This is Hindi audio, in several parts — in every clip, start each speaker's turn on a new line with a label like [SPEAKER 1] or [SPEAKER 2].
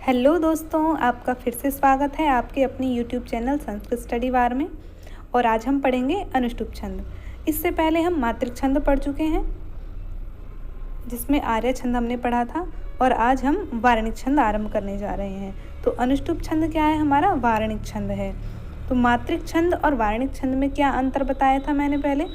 [SPEAKER 1] हेलो दोस्तों, आपका फिर से स्वागत है आपके अपने यूट्यूब चैनल संस्कृत स्टडी वार में। और आज हम पढ़ेंगे अनुष्टुप छंद। इससे पहले हम मात्रिक छंद पढ़ चुके हैं, जिसमें आर्य छंद हमने पढ़ा था, और आज हम वारणिक छंद आरंभ करने जा रहे हैं। तो अनुष्टुप छंद क्या है? हमारा वारणिक छंद है। तो मात्रिक छंद और वारणिक छंद में क्या अंतर बताया था मैंने पहले,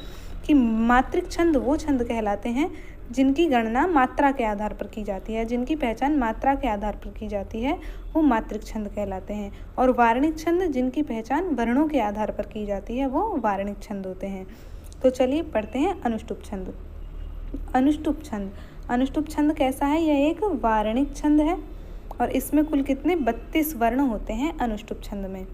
[SPEAKER 1] कि मात्रिक छंद वो छंद कहलाते हैं जिनकी गणना मात्रा के आधार पर की जाती है, जिनकी पहचान मात्रा के आधार पर की जाती है, वो मात्रिक छंद कहलाते हैं। और वारणिक छंद जिनकी पहचान वर्णों के आधार पर की जाती है, वो वारणिक छंद होते हैं। तो चलिए पढ़ते हैं अनुष्टुप छंद। अनुष्टुप छंद, अनुष्टुप छंद कैसा है? यह एक वारणिक छंद है और इसमें कुल कितने 32 वर्ण होते हैं अनुष्टुप छंद में।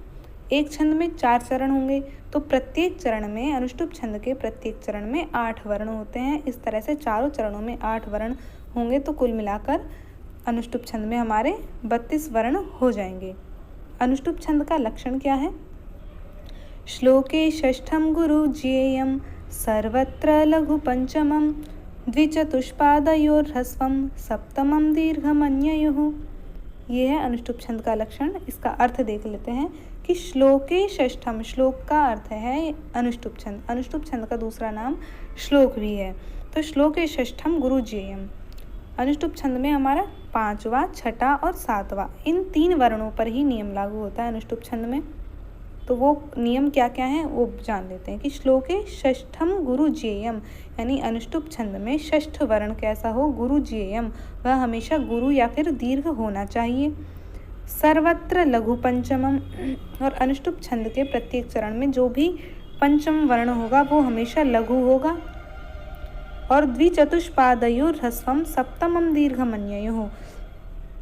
[SPEAKER 1] एक छंद में 4 चरण होंगे, तो प्रत्येक चरण में, अनुष्टुप छंद के प्रत्येक चरण में 8 वर्ण होते हैं। इस तरह से चारों चरणों में 8 वर्ण होंगे, तो कुल मिलाकर अनुष्टुप छंद में हमारे 32 वर्ण हो जाएंगे। अनुष्टुप छंद का लक्षण क्या है? श्लोके षष्ठम गुरु ज्ञेयम सर्वत्र लघु पंचमम द्विचतुष्पादयोर्ह्रस्वम सप्तमम दीर्घमन्ययुः। ये है अनुष्टुप छंद का लक्षण। इसका अर्थ देख लेते हैं कि श्लोके षष्ठम, श्लोक का अर्थ है अनुष्टुप छंद। अनुष्टुप छंद का दूसरा नाम श्लोक भी है। तो श्लोके षष्ठम गुरु ज्ञेयम, अनुष्टुप छंद में हमारा 5वां, 6ठा और 7वां, इन 3 वर्णों पर ही नियम लागू होता है अनुष्टुप छंद में। तो वो नियम क्या क्या हैं वो जान लेते हैं कि श्लोके षष्ठम गुरु ज्ञेयम, यानी अनुष्टुप छंद में षष्ठ वर्ण कैसा हो? गुरु ज्ञेयम, वह हमेशा गुरु या फिर दीर्घ होना चाहिए। सर्वत्र लघु पंचमम, और अनुष्टुप छंद के प्रत्येक चरण में जो भी पंचम वर्ण होगा वो हमेशा लघु होगा। और द्विचतुष्पादयोर्ह्रस्वम सप्तमम दीर्घमन्ययुः,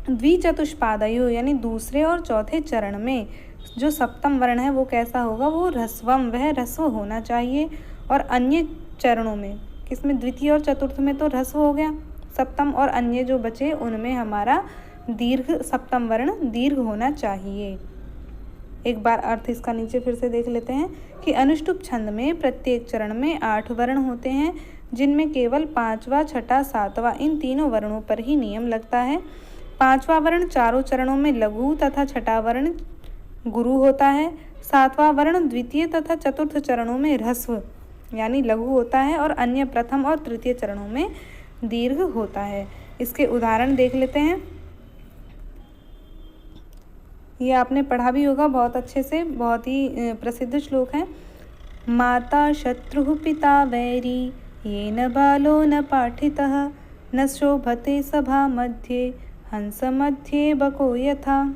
[SPEAKER 1] द्विचतुष्पादयो यानी दूसरे और चौथे चरण में जो सप्तम वर्ण है वो कैसा होगा? वो ह्रस्वम, वह ह्रस्व होना चाहिए। और अन्य चरणों में, किसमें? द्वितीय और चतुर्थ में तो ह्रस्व हो गया सप्तम, और अन्य जो बचे उनमें हमारा दीर्घ, सप्तम वर्ण दीर्घ होना चाहिए। एक बार अर्थ इसका नीचे फिर से देख लेते हैं कि अनुष्टुप छंद में प्रत्येक चरण में 8 वर्ण होते हैं, जिनमें केवल 5वां, 6ठा, 7वां, इन तीनों वर्णों पर ही नियम लगता है। 5वां वर्ण चारों चरणों में लघु तथा 6ठा वर्ण गुरु होता है। 7वां वर्ण द्वितीय तथा चतुर्थ चरणों में ह्रस्व यानी लघु होता है, और अन्य प्रथम और तृतीय चरणों में दीर्घ होता है। इसके उदाहरण देख लेते हैं। ये आपने पढ़ा भी होगा बहुत अच्छे से, बहुत ही प्रसिद्ध श्लोक है। माता शत्रुः पिता वैरी येन बालो न पाठितः न शोभते सभा मध्ये हंस मध्ये बको यथा।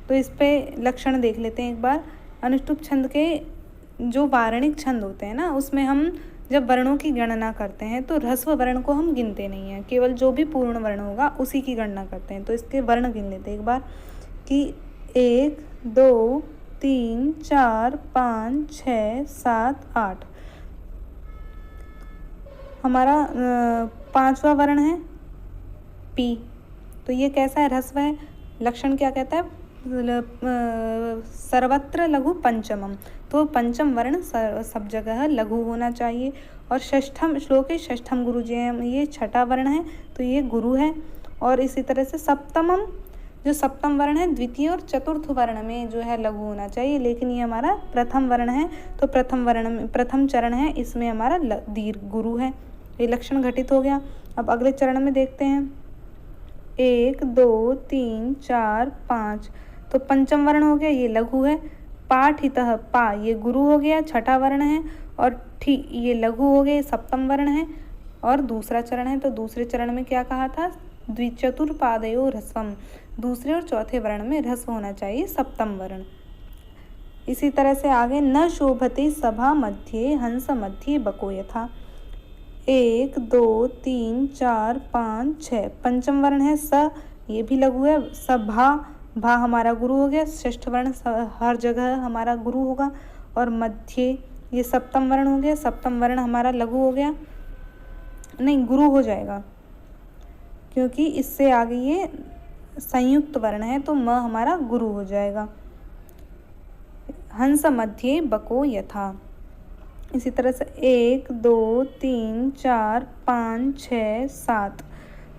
[SPEAKER 1] तो इस पे लक्षण देख लेते हैं एक बार। अनुष्टुप छंद के जो वारणिक छंद होते हैं ना, उसमें हम जब वर्णों की गणना करते हैं तो ह्रस्व वर्ण को हम गिनते नहीं हैं, केवल जो भी पूर्ण वर्ण होगा उसी की गणना करते हैं। तो इसके वर्ण गिन लेते हैं एक बार कि 1 2 3 4 5 6 7 8। हमारा 5वां वर्ण है पी, तो ये कैसा है? ह्रस्व है। लक्षण क्या कहता है? सर्वत्र लघु पंचमम, तो पंचम वर्ण सब जगह लघु होना चाहिए। और षष्ठम, श्लोके षष्ठम गुरु ज्ञेयम, ये 6ठा वर्ण है तो ये गुरु है। और इसी तरह से सप्तमम, जो सप्तम वर्ण है द्वितीय और चतुर्थ वर्ण में जो है लघु होना चाहिए, लेकिन ये हमारा प्रथम वर्ण है, तो प्रथम वर्ण में, प्रथम चरण है, इसमें हमारा दीर्घ गुरु है। ये लक्षण घटित हो गया। अब अगले चरण में देखते हैं। 1 2 3 4 5, तो पंचम वर्ण हो गया, ये लघु है। पाठितः, पा ये गुरु हो गया, 6ठा वर्ण है, और ठी ये लघु हो गए, सप्तम वर्ण है। और दूसरा चरण है, तो दूसरे चरण में क्या कहा था? द्विचतुर्पादयो ह्रस्वम, दूसरे और चौथे वर्ण में ह्रस्व होना चाहिए, सप्तम वर्ण। इसी तरह से आगे, न शोभते सभा मध्ये हंस मध्ये बको यथा। 1 2 3 4 5 6, पंचम वर्ण है स, ये भी लघु है। सभा, भा हमारा गुरु हो गया, षष्ठ वर्ण हर जगह हमारा गुरु होगा। और मध्य, ये सप्तम वर्ण हो गया, सप्तम वर्ण हमारा लघु हो गया, नहीं गुरु हो जाएगा, क्योंकि इससे आगे ये संयुक्त वर्ण है, तो म हमारा गुरु हो जाएगा। हंस मध्ये बको यथा। इसी तरह से 1 2 3 4 5 6 7,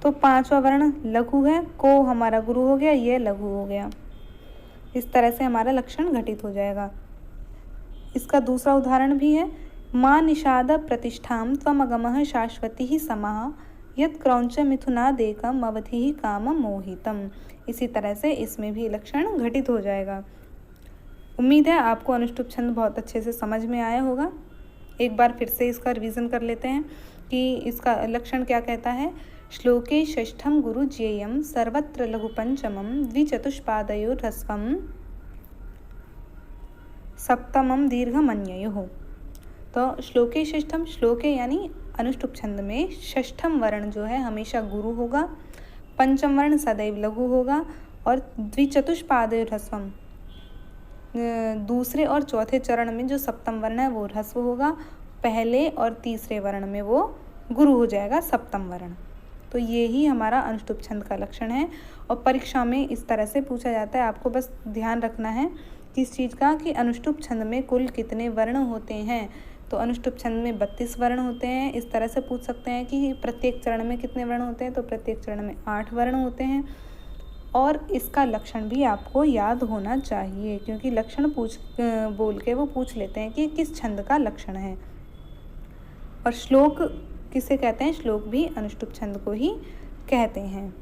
[SPEAKER 1] तो 5वां वर्ण लघु है, को हमारा गुरु हो गया, ये लघु हो गया। इस तरह से हमारा लक्षण घटित हो जाएगा। इसका दूसरा उदाहरण भी है, माँ निषाद प्रतिष्ठां त्वमगमः शाश्वती ही समाः यत् क्रौंच मिथुनादेकम अवधि ही काम मोहितम। इसी तरह से इसमें भी लक्षण घटित हो जाएगा। उम्मीद है आपको अनुष्टुप छंद बहुत अच्छे से समझ में आया होगा। एक बार फिर से इसका रिवीजन कर लेते हैं कि इसका लक्षण क्या कहता है। श्लोके षष्ठम गुरु ज्ञेयम सर्वत्र लघु पंचमम द्विचतुष्पादयोर्ह्रस्वम सप्तमम दीर्घमन्ययोः। तो श्लोके षष्ठम, श्लोके यानी अनुष्टुप छंद में षष्ठम वर्ण जो है हमेशा गुरु होगा, पंचम वर्ण सदैव लघु होगा और द्विचतुष्पादयोर्ह्रस्वम दूसरे और चौथे चरण में जो सप्तम वर्ण है वो ह्रस्व होगा, पहले और तीसरे वर्ण में वो गुरु हो जाएगा सप्तम वर्ण। तो ये ही हमारा अनुष्टुप छंद का लक्षण है और परीक्षा में इस तरह से पूछा जाता है। आपको बस ध्यान रखना है किस चीज़ का, कि अनुष्टुप छंद में कुल कितने वर्ण होते हैं। तो अनुष्टुप छंद में 32 वर्ण होते हैं। इस तरह से पूछ सकते हैं कि प्रत्येक चरण में कितने वर्ण होते हैं, तो प्रत्येक चरण में 8 वर्ण होते हैं। और इसका लक्षण भी आपको याद होना चाहिए, क्योंकि लक्षण बोल के वो पूछ लेते हैं कि किस छंद का लक्षण है। और श्लोक किसे कहते हैं, श्लोक भी अनुष्टुप छंद को ही कहते हैं।